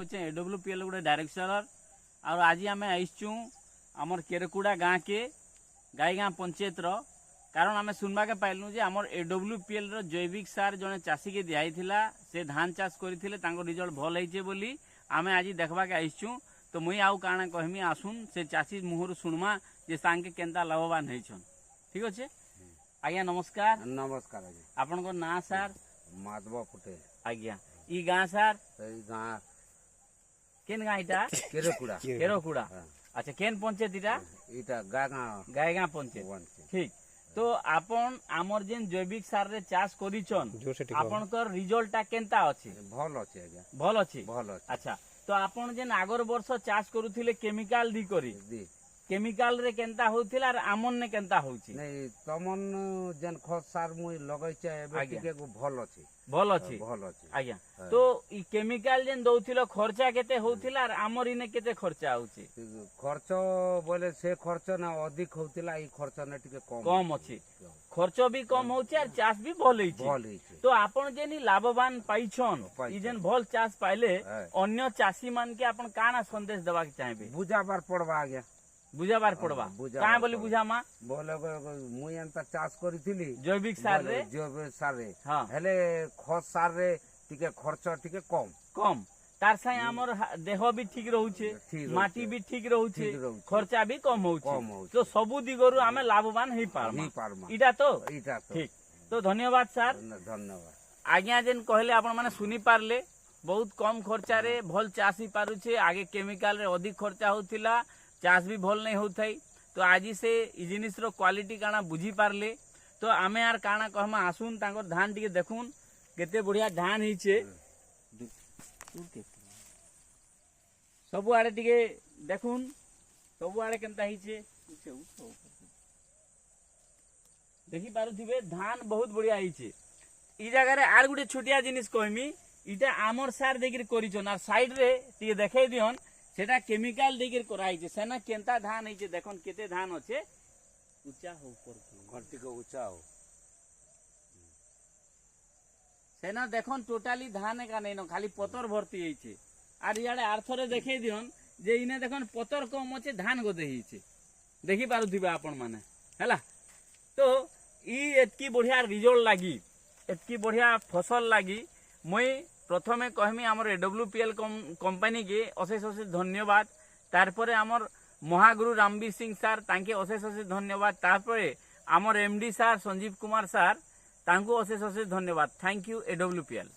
होचे एडब्ल्यूपीएल गोटे डायरेक्टर और आज आम आईचु आमर केरकुड़ा गाँ के गाईगाँ पंचायत कारण आम सुनवा के पाइलु जे आमर एडब्ल्यूपीएल जैविक सार जड़े चाषी के दिखाई से धान चाष करते रिजल्ट भल होइछे बोली आम आज देखवा के आईचु। तो मुई आउ काଣା कहमी आसुन से चाषी मुहर शुणमा जे सांगे केनता लाभवान होइछन। ठीक अच्छे आज्ञा नमस्कार। नमस्कार आपन ना सार माधव पटेल आज्ञा ई गाँ सार गाँ केन गाँ इटा केरकुड़ा केरकुड़ा अच्छा केन पंचायत इटा इटा गायगाँ पंचायत। ठीक तो आपन आमर जेन जैविक सार रे चाष करिछन आपनकर रिजल्ट केनता अछि भल अछि आज्ञा भल अछि भल अछि। अच्छा तो आपन जेन आगर वर्ष चाष करूथिले केमिकल दी करी केमिकल रे केनता होथिला और आमन ने केनता होछि नहीं तमन जेन खत सार मुई लगैछे एबे टिके भल अछि भल अछि आज्ञा। तो ई केमिकल जेन दउथिलो खर्चा केते होथिला और आमर इने केते खर्चा होछि खर्च बोले से खर्च ना अधिक होथिला ई खर्च ने टिके कम अछि खर्च भी कम होछि और चाष भी भल होछि। तो आपन जेनी लाभवान पाइछन ई जेन भल चाष पाइले अन्य चाषी मान के आपन काना संदेश देबा के चाहबे बुझाबार पड़बा आज्ञा बुझाबार पड़बा काहे बोली बुझामा बोले मुई एंता चाष करिथिली जैविक सार रे हेले खत सार रे टिके खर्च टिके कम तार साई हमर देह भी ठीक रहउछे माटी भी ठीक रहउछे खर्चा भी कम होउछे तो सबु दिगरु हमें लाभवान हेई पारमा इटा तो ठीक। तो धन्यवाद सर धन्यवाद आज्ञा जेन कहले आपण माने सुनी पारले बहुत कम खर्चा रे भल चाष ही पारुछे आगे केमिकल रे अधिक खर्चा होतिला चाष भी भल नहीं होथाई। तो आज से इ जिनिस रो क्वालिटी काना बुझी पारले तो आमे यार काना कहमा आसुन तांकर धान टिके देखुन केते बढ़िया धान हिचे सब आड़े टिके देखुन सब आड़े केनता हिचे देखि पारुथिबे धान बहुत बढ़िया हिचे। इ जगह रे आर गुटे छोटिया जिनिस कहमी इटा आमर सार देकिर करिछन और साइड रे टिके देखाई दियन सेटा केमिकल देकिर कराइछे सेना केनता धान हिचे देखन केते धान अछि ऊंचा हो ऊपर घंटी को ऊंचा हो सेना देखन टोटाली धान का नहीं न खाली पतर भर्ती हिचे आर इयाडे आरथरे देखाई दियन जे इने देखन पतर कम अछि धान गदे हिचे देखि पारुथिबे आपण माने हैला। तो ई एतकी बढ़िया रिजल्ट लागी एतकी बढ़िया फसल लागी मुई प्रथमे कहमी आमर एडब्ल्यूपीएल कंपनी के अशेष अशेष धन्यवाद तारपरे आमर महागुरु रामबीर सिंह सार तांके अशेष अशेष धन्यवाद तारपरे आमर एमडी सार संजीव कुमार सार तांको अशेष अशेष धन्यवाद। Thank you AWPL.